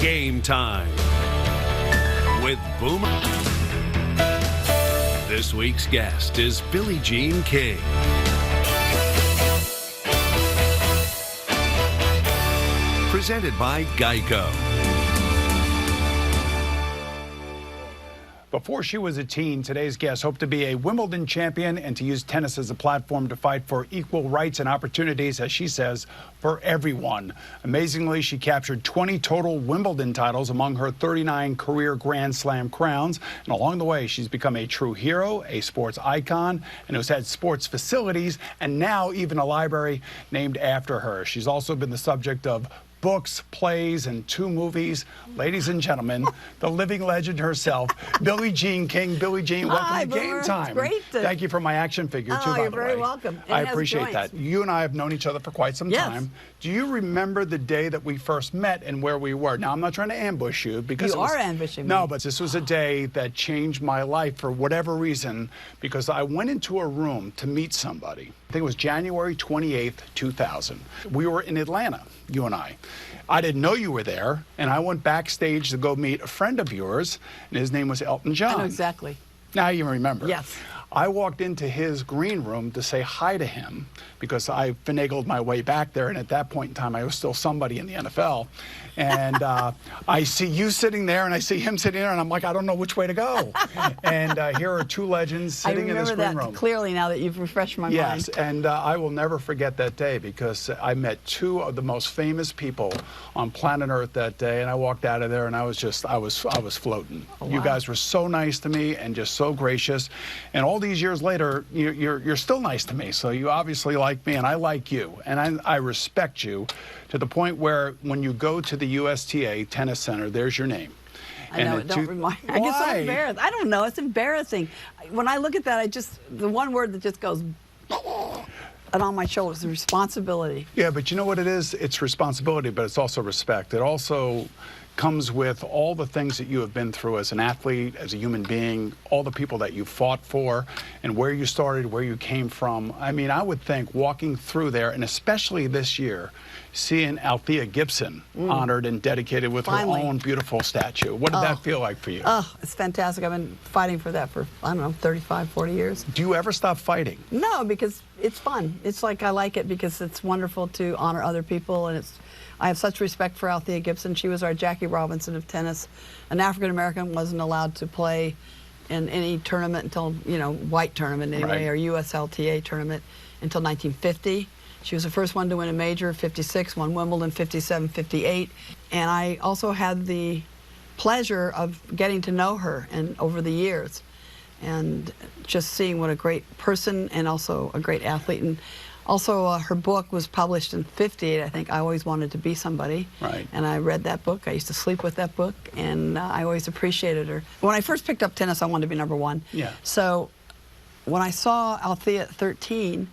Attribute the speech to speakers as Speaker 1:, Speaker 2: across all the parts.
Speaker 1: Game Time with Boomer. This week's guest is Billie Jean King. Presented by Geico.
Speaker 2: Before she was a teen, today's guest hoped to be a Wimbledon champion and to use tennis as a platform to fight for equal rights and opportunities, as she says, for everyone. Amazingly, she captured 20 total Wimbledon titles among her 39 career Grand Slam crowns. And along the way, she's become a true hero, a sports icon, and has had sports facilities and now even a library named after her. She's also been the subject of books, plays, and 2 movies. Ladies and gentlemen, the living legend herself, Billie Jean King. Billie Jean, welcome to Game Time.
Speaker 3: It's great to...
Speaker 2: Thank you for my action figure, too, by the way.
Speaker 3: You're very welcome.
Speaker 2: I appreciate that. You and I have known each other for quite some time. Do you remember the day that we first met and where we were? Now, I'm not trying to ambush you because
Speaker 3: you are ambushing me.
Speaker 2: No, but this was a day that changed my life for whatever reason, because I went into a room to meet somebody. I think it was January 28th, 2000. We were in Atlanta, you and I. I didn't know you were there, and I went backstage to go meet a friend of yours, and his name was Elton John.
Speaker 3: I know exactly.
Speaker 2: Now you remember.
Speaker 3: Yes.
Speaker 2: I walked into his green room to say hi to him because I finagled my way back there, and at that point in time, I was still somebody in the NFL. And I see you sitting there, and I see him sitting there, and I'm like, I don't know which way to go. And here are 2 legends sitting in this green room.
Speaker 3: I remember that clearly now that you've refreshed my mind.
Speaker 2: Yes, and I will never forget that day because I met 2 of the most famous people on planet Earth that day, and I walked out of there, and I was floating.
Speaker 3: Oh, wow.
Speaker 2: You guys were so nice to me and just so gracious. And all these years later, you're still nice to me. So you obviously like me, and I like you, and I respect you to the point where when you go to the USTA Tennis Center, there's your name.
Speaker 3: I know, don't remind me. I get so embarrassed. I don't know, it's embarrassing. When I look at that, the one word that just goes and on my shoulders is responsibility.
Speaker 2: Yeah, but you know what it is? It's responsibility, but it's also respect. It also comes with all the things that you have been through as an athlete, as a human being, all the people that you fought for, and where you started, where you came from. I mean, I would think walking through there, and especially this year, seeing Althea Gibson honored and dedicated with her own beautiful statue. What did that feel like for you?
Speaker 3: Oh, it's fantastic. I've been fighting for that for, I don't know, 35, 40 years.
Speaker 2: Do you ever stop fighting?
Speaker 3: No, because it's fun. It's like I like it because it's wonderful to honor other people, and I have such respect for Althea Gibson. She was our Jackie Robinson of tennis. An African-American wasn't allowed to play in any tournament until, white tournament anyway, or USLTA tournament until 1950. She was the first one to win a major, 56, won Wimbledon, 57, 58. And I also had the pleasure of getting to know her over the years and just seeing what a great person and also a great athlete. And also, her book was published in '58, I think. I Always Wanted to Be Somebody.
Speaker 2: Right.
Speaker 3: And I read that book. I used to sleep with that book, and I always appreciated her. When I first picked up tennis, I wanted to be #1.
Speaker 2: Yeah.
Speaker 3: So when I saw Althea at 13,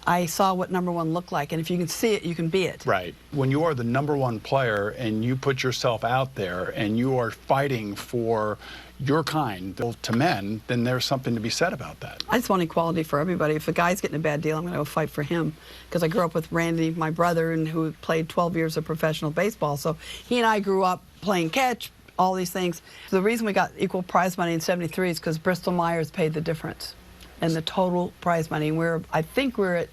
Speaker 3: I saw what #1 looked like, and if you can see it, you can be it.
Speaker 2: Right. When you are the #1 player and you put yourself out there and you are fighting for your kind to men, then there's something to be said about that.
Speaker 3: I just want equality for everybody. If a guy's getting a bad deal, I'm going to go fight for him. Because I grew up with Randy, my brother, and who played 12 years of professional baseball. So he and I grew up playing catch, all these things. The reason we got equal prize money in '73 is because Bristol Myers paid the difference in the total prize money. I think we're at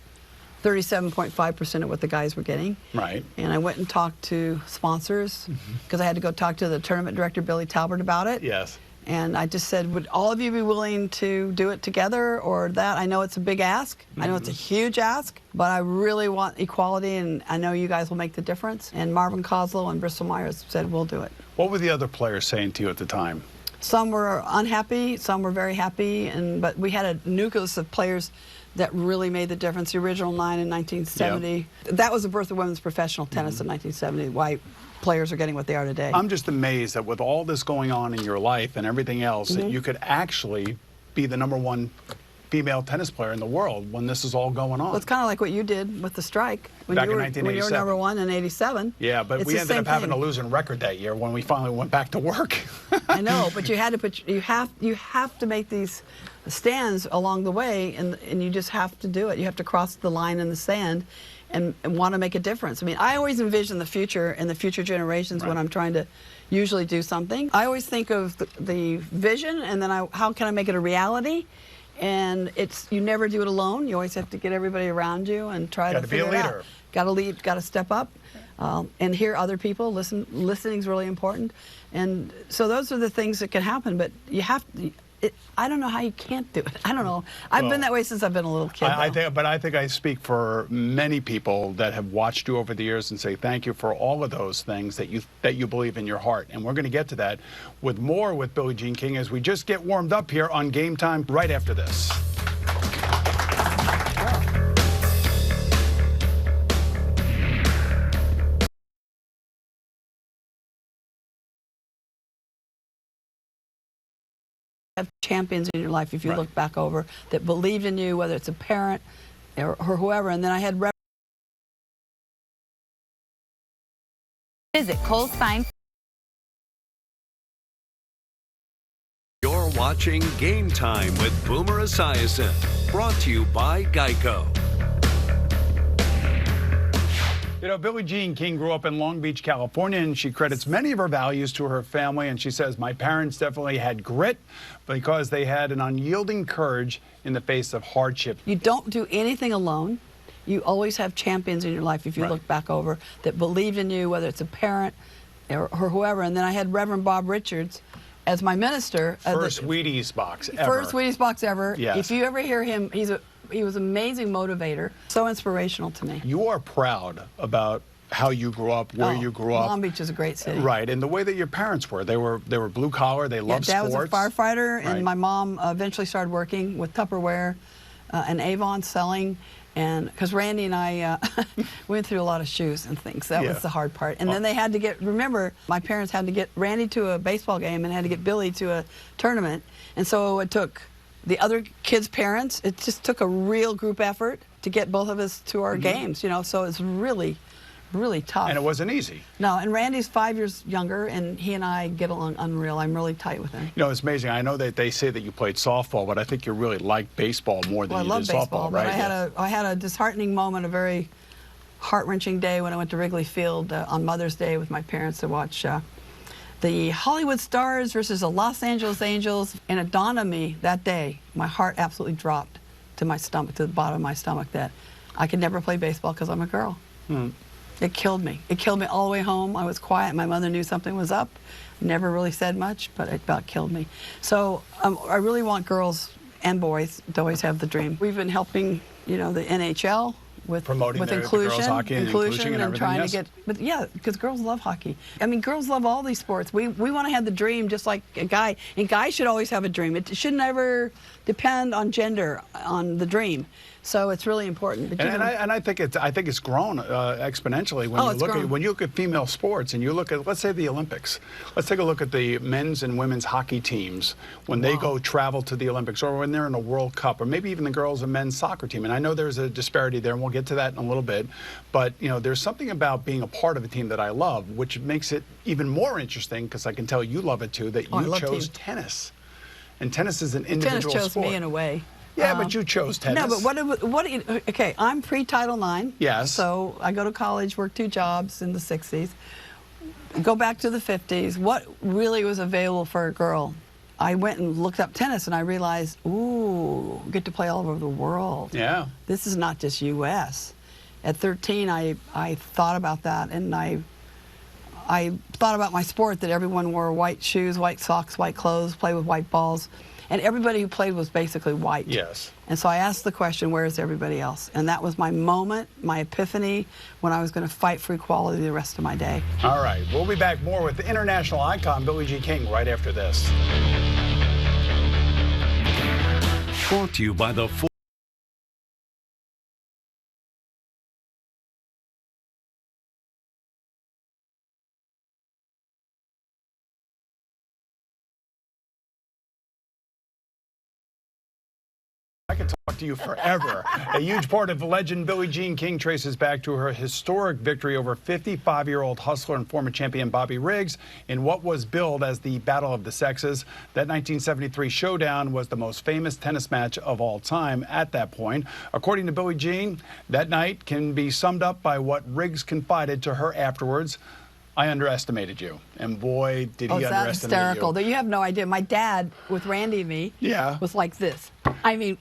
Speaker 3: 37.5% of what the guys were getting.
Speaker 2: Right.
Speaker 3: And I went and talked to sponsors because I had to go talk to the tournament director, Billie Talbert, about it.
Speaker 2: Yes.
Speaker 3: And I just said, would all of you be willing to do it together or that? I know it's a big ask. I know it's a huge ask, but I really want equality, and I know you guys will make the difference. And Marvin Kozlow and Bristol Myers said, we'll do it.
Speaker 2: What were the other players saying to you at the time?
Speaker 3: Some were unhappy, some were very happy, but we had a nucleus of players that really made the difference. The original 9 in 1970. Yep. That was the birth of women's professional tennis in 1970, why players are getting what they are today.
Speaker 2: I'm just amazed that with all this going on in your life and everything else, that you could actually be the #1 female tennis player in the world when this is all going on.
Speaker 3: Well, it's kind of like what you did with the strike.
Speaker 2: Back in 1987.
Speaker 3: When you were #1 in '87.
Speaker 2: Yeah, but we ended up having a losing record that year when we finally went back to work.
Speaker 3: I know, but you had to you have to make these stands along the way, and you just have to do it. You have to cross the line in the sand, and want to make a difference. I mean, I always envision the future and the future generations when I'm trying to usually do something. I always think of the vision, and then how can I make it a reality? And you never do it alone. You always have to get everybody around you and try to figure it out.
Speaker 2: Got to be a leader.
Speaker 3: Got to lead, got to step up, and hear other people. Listening is really important. And so those are the things that can happen, but you have to. I don't know how you can't do it. I don't know. I've been that way since I've been a little kid.
Speaker 2: I think I speak for many people that have watched you over the years and say thank you for all of those things that you believe in your heart. And we're going to get to that with more with Billie Jean King as we just get warmed up here on Game Time right after this.
Speaker 3: Have champions in your life, if you look back over, that believed in you, whether it's a parent or whoever. And then I had
Speaker 4: Visit Cole Stein.
Speaker 1: You're watching Game Time with Boomer Esiason, brought to you by Geico.
Speaker 2: You know, Billie Jean King grew up in Long Beach, California, and she credits many of her values to her family. And she says, my parents definitely had grit because they had an unyielding courage in the face of hardship.
Speaker 3: You don't do anything alone. You always have champions in your life, if you look back over, that believed in you, whether it's a parent or whoever. And then I had Reverend Bob Richards as my minister.
Speaker 2: First Wheaties box ever.
Speaker 3: First Wheaties box ever.
Speaker 2: Yes.
Speaker 3: If you ever hear him, he was an amazing motivator, so inspirational to me.
Speaker 2: You are proud about how you grew up, where you grew up.
Speaker 3: Long Beach is a great city.
Speaker 2: Right, and the way that your parents were. They were blue collar, they loved
Speaker 3: Dad
Speaker 2: sports.
Speaker 3: was a firefighter, and my mom eventually started working with Tupperware and Avon selling. And because Randy and I went through a lot of shoes and things. That was the hard part. And then they had to remember, my parents had to get Randy to a baseball game and had to get Billie to a tournament. And so it took the other kids' parents, it just took a real group effort to get both of us to our games, you know, so it's really, really tough.
Speaker 2: And it wasn't easy.
Speaker 3: No, and Randy's 5 years younger, and he and I get along unreal. I'm really tight with him.
Speaker 2: You know, it's amazing. I know that they say that you played softball, but I think you really like baseball more than you did softball, right?
Speaker 3: But I had a disheartening moment, a very heart-wrenching day when I went to Wrigley Field on Mother's Day with my parents to watch the Hollywood Stars versus the Los Angeles Angels, and it dawned on me that day, my heart absolutely dropped to my stomach, to the bottom of my stomach, that I could never play baseball because I'm a girl. It killed me. It killed me all the way home. I was quiet. My mother knew something was up. Never really said much, but it about killed me. So I really want girls and boys to always have the dream. We've been helping, you know, the NHL with
Speaker 2: promoting
Speaker 3: with
Speaker 2: the
Speaker 3: inclusion,
Speaker 2: girls hockey and inclusion and
Speaker 3: trying
Speaker 2: everything,
Speaker 3: to get, but yeah, because girls love hockey. I mean, girls love all these sports. We want to have the dream just like a guy, and guys should always have a dream. It should never depend on gender, on the dream. So it's really important.
Speaker 2: And I think it's grown exponentially when you look at female sports and you look at, let's say, the Olympics. Let's take a look at the men's and women's hockey teams when they go travel to the Olympics, or when they're in a World Cup, or maybe even the girls and men's soccer team. And I know there's a disparity there, and we'll get to that in a little bit. But you know, there's something about being a part of a team that I love, which makes it even more interesting, because I can tell you love it too. That you chose tennis, and tennis is an individual sport.
Speaker 3: Tennis chose me in a way.
Speaker 2: Yeah, but you chose tennis.
Speaker 3: No, but okay, I'm pre-Title IX.
Speaker 2: Yes.
Speaker 3: So I go to college, work 2 jobs in the 60s. Go back to the 50s. What really was available for a girl? I went and looked up tennis, and I realized, ooh, get to play all over the world.
Speaker 2: Yeah.
Speaker 3: This is not just U.S. At 13, I thought about that, and I thought about my sport, that everyone wore white shoes, white socks, white clothes, played with white balls. And everybody who played was basically white.
Speaker 2: Yes.
Speaker 3: And so I asked the question, where is everybody else? And that was my moment, my epiphany, when I was going to fight for equality the rest of my day.
Speaker 2: All right. We'll be back more with the international icon, Billie Jean King, right after this.
Speaker 1: Brought to you by the
Speaker 2: could talk to you forever. A huge part of legend Billie Jean King traces back to her historic victory over 55-year-old hustler and former champion Bobby Riggs in what was billed as the Battle of the Sexes. That 1973 showdown was the most famous tennis match of all time at that point. According to Billie Jean, that night can be summed up by what Riggs confided to her afterwards. I underestimated you. And boy, did he underestimate
Speaker 3: hysterical.
Speaker 2: you.
Speaker 3: That you have no idea. My dad, with Randy and me, was like this. I mean,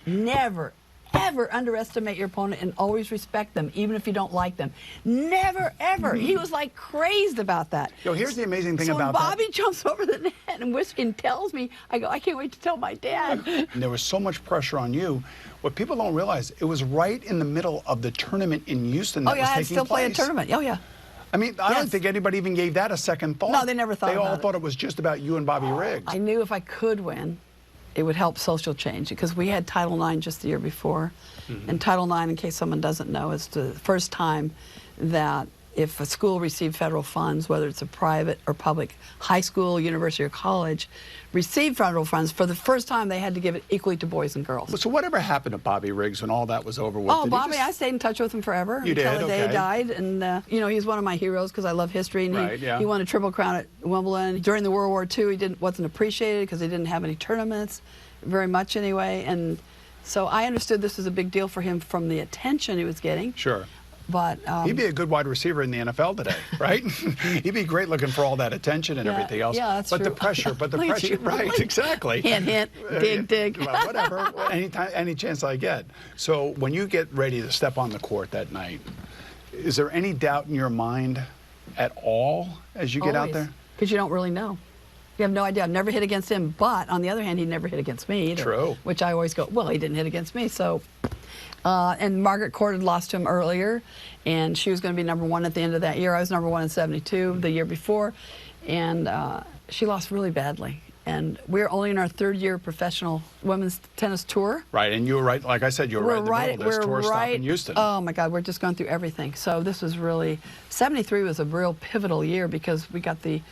Speaker 3: never, ever underestimate your opponent and always respect them, even if you don't like them. Never, ever. He was like crazed about that.
Speaker 2: Yo, here's the amazing thing
Speaker 3: so
Speaker 2: about
Speaker 3: when Bobby jumps over the net and and tells me, I go, I can't wait to tell my dad.
Speaker 2: And there was so much pressure on you. What people don't realize, it was right in the middle of the tournament in Houston that was taking place.
Speaker 3: I still play a tournament. Oh, yeah.
Speaker 2: I mean, I don't think anybody even gave that a second thought.
Speaker 3: No, they never thought about it.
Speaker 2: They all thought it was just about you and Bobby Riggs.
Speaker 3: I knew if I could win, it would help social change, because we had Title IX just the year before. And Title IX, in case someone doesn't know, is the first time that if a school received federal funds, whether it's a private or public high school, university, or college, received federal funds, for the first time they had to give it equally to boys and girls.
Speaker 2: So whatever happened to Bobby Riggs when all that was over with?
Speaker 3: Oh, Bobby, I stayed in touch with him forever.
Speaker 2: You did?
Speaker 3: Until the day
Speaker 2: Okay.
Speaker 3: he died. And, you know, he's one of my heroes because I love history. And he won a Triple Crown at Wimbledon. During the World War II, he wasn't appreciated because he didn't have any tournaments, very much anyway. And so I understood this was a big deal for him from the attention he was getting.
Speaker 2: Sure.
Speaker 3: But
Speaker 2: he'd be a good wide receiver in the NFL today, right? He'd be great looking for all that attention and everything else.
Speaker 3: Yeah, that's
Speaker 2: but
Speaker 3: true.
Speaker 2: the pressure, right? Exactly.
Speaker 3: Hint, hint, dig.
Speaker 2: Well, whatever. Any chance I get. So when you get ready to step on the court that night, is there any doubt in your mind at all as you get out there?
Speaker 3: Because you don't really know. You have no idea. I've never hit against him, but on the other hand, he never hit against me either.
Speaker 2: True.
Speaker 3: Which I always go, well, he didn't hit against me, so. And Margaret Court had lost to him earlier, and she was going to be #1 at the end of that year. I was #1 in '72 the year before, and she lost really badly. And we're only in our 3rd year professional women's tennis tour.
Speaker 2: Right, and you were right, like I said, you were right in the middle of this tour stop in Houston.
Speaker 3: Oh my God, we're just going through everything. So this was really, '73 was a real pivotal year because we got the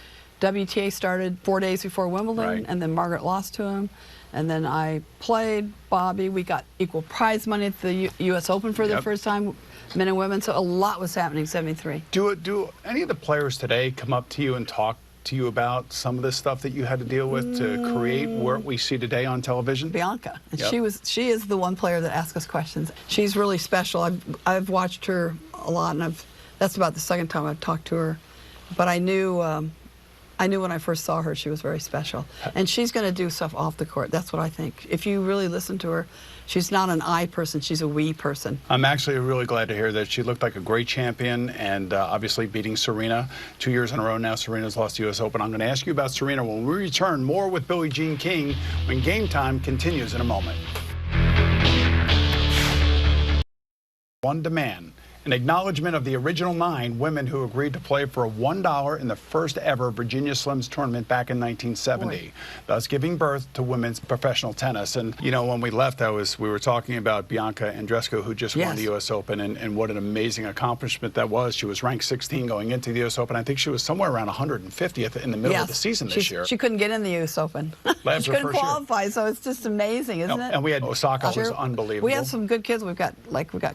Speaker 3: WTA started 4 days before Wimbledon, and then Margaret lost to him. And then I played Bobby. We got equal prize money at the U.S. Open for the first time, men and women. So a lot was happening in '73.
Speaker 2: Do any of the players today come up to you and talk to you about some of the stuff that you had to deal with to create what we see today on television?
Speaker 3: Bianca. And she is the one player that asks us questions. She's really special. I've watched her a lot, and that's about the second time I've talked to her. But I knew when I first saw her, she was very special. And she's going to do stuff off the court. That's what I think. If you really listen to her, she's not an I person. She's a we person. I'm
Speaker 2: actually really glad to hear that. She looked like a great champion, and obviously beating Serena 2 years in a row now. Serena's lost the U.S. Open. I'm going to ask you about Serena when we return. More with Billie Jean King when Game Time continues in a moment. One demand. An acknowledgement of the original 9 women who agreed to play for $1 in the first ever Virginia Slims tournament back in 1970, thus giving birth to women's professional tennis. And, you know, when we left, we were talking about Bianca Andreescu, who just won the U.S. Open, and what an amazing accomplishment that was. She was ranked 16 going into the U.S. Open. I think she was somewhere around 150th in the middle of the season this year.
Speaker 3: She couldn't get in the U.S. Open. She couldn't qualify, so it's just amazing, isn't it?
Speaker 2: And we had Osaka was unbelievable.
Speaker 3: We have some good kids. We got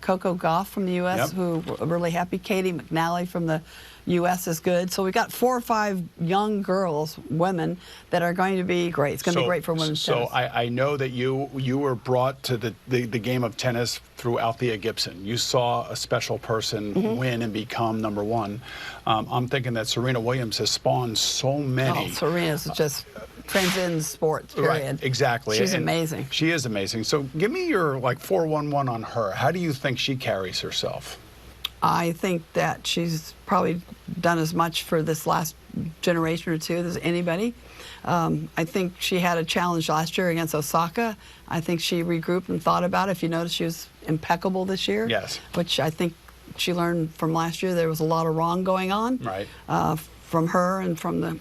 Speaker 3: Coco Gauff from the U.S. who are really happy. Katie McNally from the U.S. is good. So we've got 4 or 5 young girls, women, that are going to be great. It's going to be great for women's tennis.
Speaker 2: So I know that you were brought to the game of tennis through Althea Gibson. You saw a special person win and become #1. I'm thinking that Serena Williams has spawned so many.
Speaker 3: Oh, Serena's just transcends sports, period.
Speaker 2: Right, exactly.
Speaker 3: She's amazing.
Speaker 2: She is amazing. So give me your 411 on her. How do you think she carries herself?
Speaker 3: I think that she's probably done as much for this last generation or two as anybody. I think she had a challenge last year against Osaka. I think she regrouped and thought about it. If you notice, she was impeccable this year.
Speaker 2: Yes.
Speaker 3: Which I think she learned from last year. There was a lot of wrong going on.
Speaker 2: Right.
Speaker 3: From her and from the...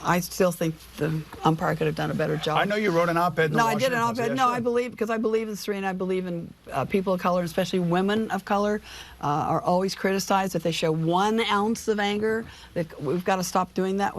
Speaker 3: I still think the umpire could have done a better job.
Speaker 2: I know you wrote an op-ed in the
Speaker 3: Washington
Speaker 2: Washington
Speaker 3: Post. No, I did an op-ed because I believe in Serena. I believe in people of color, especially women of color, are always criticized if they show 1 ounce of anger. We've got to stop doing that.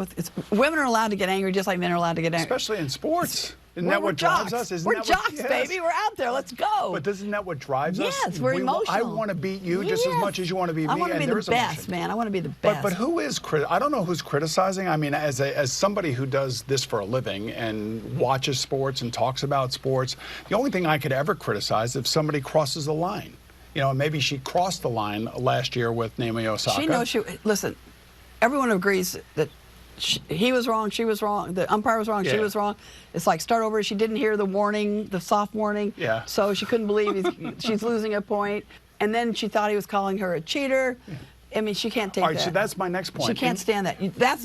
Speaker 3: Women are allowed to get angry just like men are allowed to get angry.
Speaker 2: Especially in sports. Isn't that what drives us? Isn't
Speaker 3: We're
Speaker 2: that
Speaker 3: jocks,
Speaker 2: yes.
Speaker 3: baby. We're out there. Let's go.
Speaker 2: But isn't that what drives us?
Speaker 3: Yes, we're emotional.
Speaker 2: I want to beat you just as much as you want to beat me.
Speaker 3: I want to be the best,
Speaker 2: emotion.
Speaker 3: man. I want to be the best.
Speaker 2: But who is I don't know who's criticizing. I mean, as somebody who does this for a living and watches sports and talks about sports, the only thing I could ever criticize if somebody crosses the line. You know, maybe she crossed the line last year with Naomi Osaka.
Speaker 3: She knows listen, everyone agrees that he was wrong, she was wrong, the umpire was wrong, she was wrong. It's like start over. She didn't hear the warning, the soft warning.
Speaker 2: Yeah.
Speaker 3: So she couldn't believe she's losing a point. And then she thought he was calling her a cheater. I mean, she can't take
Speaker 2: All right,
Speaker 3: that.
Speaker 2: so that's my next point.
Speaker 3: She can't stand that.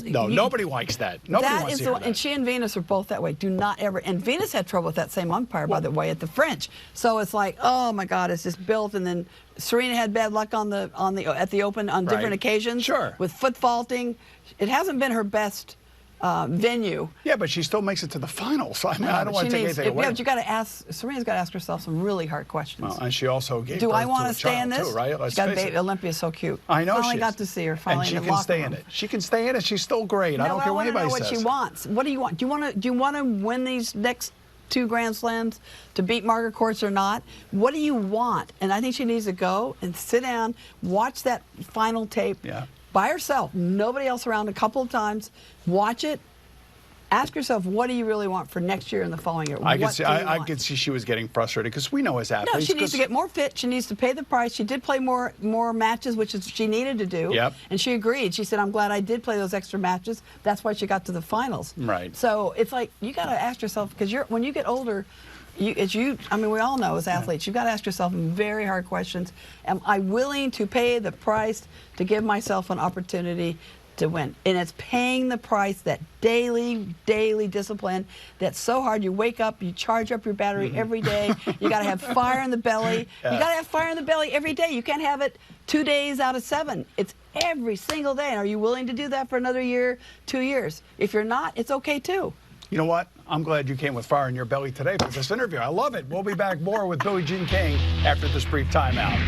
Speaker 2: Nobody likes that. Nobody wants to hear that.
Speaker 3: And she and Venus are both that way. Do not ever. And Venus had trouble with that same umpire, by the way, at the French. So it's like, oh my God, it's just built. And then Serena had bad luck at the Open on different occasions.
Speaker 2: Sure.
Speaker 3: With foot faulting. It hasn't been her best venue.
Speaker 2: Yeah, but she still makes it to the finals. So I mean, I don't want to take anything away.
Speaker 3: Yeah, but you got to ask. Serena's got to ask herself some really hard questions.
Speaker 2: Well, and she also gave
Speaker 3: Do
Speaker 2: birth
Speaker 3: I want
Speaker 2: to a
Speaker 3: to stay in
Speaker 2: child,
Speaker 3: this?
Speaker 2: Too, right? Let's
Speaker 3: She's got a
Speaker 2: face
Speaker 3: baby.
Speaker 2: it.
Speaker 3: Olympia's so cute.
Speaker 2: I know
Speaker 3: Finally
Speaker 2: she
Speaker 3: got
Speaker 2: is.
Speaker 3: to see her. Finally
Speaker 2: and she
Speaker 3: in the
Speaker 2: can
Speaker 3: locker
Speaker 2: stay in
Speaker 3: room.
Speaker 2: it. She can stay in it. She's still great.
Speaker 3: No,
Speaker 2: I don't care what anybody
Speaker 3: know
Speaker 2: says.
Speaker 3: what she wants. What do you want? Do you want to win these next 2 Grand Slams to beat Margaret Courts or not? What do you want? And I think she needs to go and sit down, watch that final tape by herself, nobody else around, a couple of times, watch it. Ask yourself, what do you really want for next year and the following year?
Speaker 2: I could see she was getting frustrated because we know as athletes.
Speaker 3: No, she needs to get more fit. She needs to pay the price. She did play more matches, which is she needed to do.
Speaker 2: Yep.
Speaker 3: And she agreed. She said, "I'm glad I did play those extra matches. That's why she got to the finals."
Speaker 2: Right.
Speaker 3: So it's like you got to ask yourself because when you get older. I mean, we all know as athletes, you've got to ask yourself very hard questions. Am I willing to pay the price to give myself an opportunity to win? And it's paying the price, that daily discipline that's so hard. You wake up, you charge up your battery every day. You got to have fire in the belly. You got to have fire in the belly every day. You can't have it 2 days out of 7. It's every single day. And are you willing to do that for another year, 2 years? If you're not, it's okay too.
Speaker 2: You know what? I'm glad you came with fire in your belly today for this interview. I love it. We'll be back more with Billie Jean King after this brief timeout.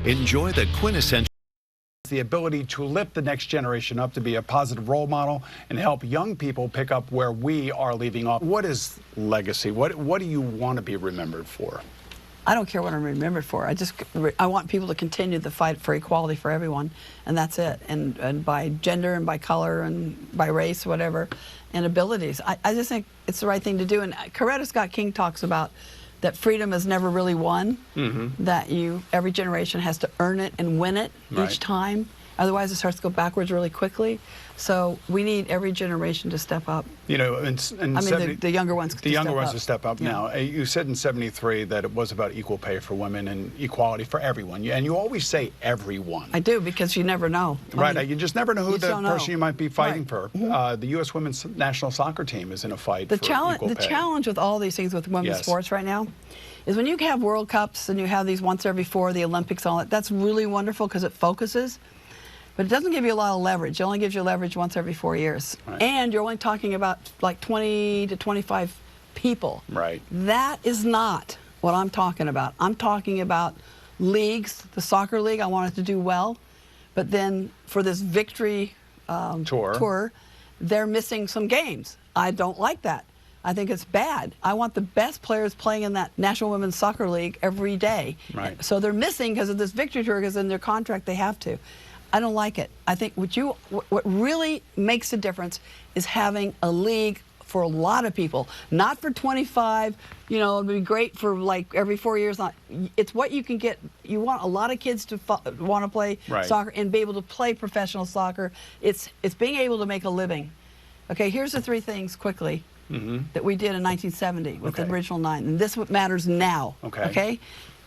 Speaker 1: Enjoy the quintessential.
Speaker 2: The ability to lift the next generation up to be a positive role model and help young people pick up where we are leaving off. What is legacy? What do you want to be remembered for?
Speaker 3: I don't care what I'm remembered for. I want people to continue the fight for equality for everyone, and that's it. And by gender and by color and by race, whatever, and abilities. I just think it's the right thing to do. And Coretta Scott King talks about that freedom is never really won. That every generation has to earn it and win it each time. Otherwise, it starts to go backwards really quickly. So we need every generation to step up.
Speaker 2: You know,
Speaker 3: the younger ones.
Speaker 2: To step up now. You said in '73 that it was about equal pay for women and equality for everyone. And you always say everyone.
Speaker 3: I do, because you never know.
Speaker 2: Right. You just never know who the person you might be fighting for.
Speaker 3: Mm-hmm.
Speaker 2: The U.S. women's national soccer team is in a fight for equal pay.
Speaker 3: The challenge with all these things with women's sports right now is when you have World Cups and you have these once every 4, the Olympics, all that. That's really wonderful because it focuses. But it doesn't give you a lot of leverage. It only gives you leverage once every 4 years.
Speaker 2: Right.
Speaker 3: And you're only talking about like 20 to 25 people.
Speaker 2: Right.
Speaker 3: That is not what I'm talking about. I'm talking about leagues, the soccer league, I want it to do well. But then for this victory tour, they're missing some games. I don't like that. I think it's bad. I want the best players playing in that National Women's Soccer League every day.
Speaker 2: Right.
Speaker 3: So they're missing because of this victory tour, because in their contract they have to. I don't like it. I think what really makes a difference is having a league for a lot of people, not for 25. You know, it'd be great for like every 4 years. It's what you can get. You want a lot of kids to want to play soccer and be able to play professional soccer. It's being able to make a living. Okay, here's the 3 things quickly that we did in 1970 with the original 9, and this is what matters now. Okay.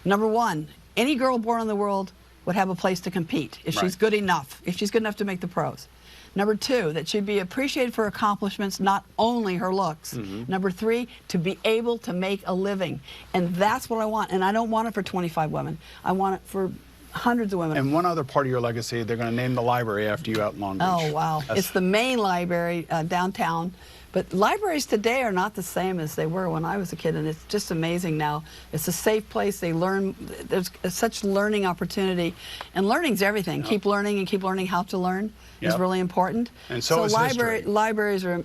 Speaker 3: Number 1, any girl born in the world would have a place to compete if she's good enough, to make the pros. Number 2, that she'd be appreciated for accomplishments, not only her looks. Number 3, to be able to make a living. And that's what I want. And I don't want it for 25 women. I want it for hundreds of women.
Speaker 2: And one other part of your legacy, they're going to name the library after you out in Long Beach.
Speaker 3: Oh, wow. It's the main library downtown But libraries today are not the same as they were when I was a kid, and it's just amazing now. It's a safe place. They learn. There's such learning opportunity, and learning's everything. Yep. Keep learning and keep learning how to learn is really important.
Speaker 2: And so is history.
Speaker 3: Libraries are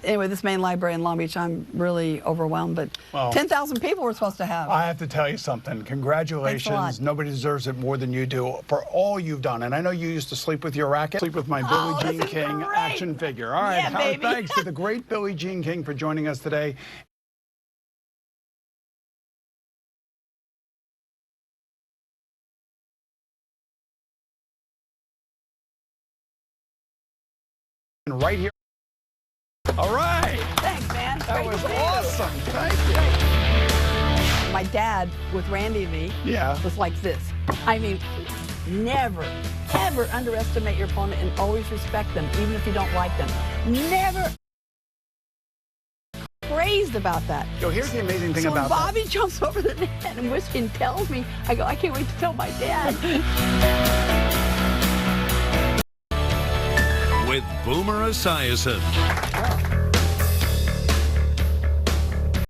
Speaker 3: anyway. This main library in Long Beach, I'm really overwhelmed. But 10,000 people we're supposed to have.
Speaker 2: I have to tell you something. Congratulations. Nobody deserves it more than you do for all you've done. And I know you used to sleep with your racket. Sleep with my Billie Jean King action figure. All right.
Speaker 3: Baby.
Speaker 2: Thanks to the great Billie Jean King for joining us today. And right here. All right.
Speaker 3: Thanks, man.
Speaker 2: That was awesome. Thank you.
Speaker 3: My dad, with Randy and me, was like this. I mean, never, ever underestimate your opponent and always respect them, even if you don't like them. Never praised about that.
Speaker 2: Yo, here's the amazing thing
Speaker 3: so
Speaker 2: about
Speaker 3: when Bobby jumps over the net and whiskey and tells me, I go, I can't wait to tell my dad.
Speaker 1: With Boomer Esiason.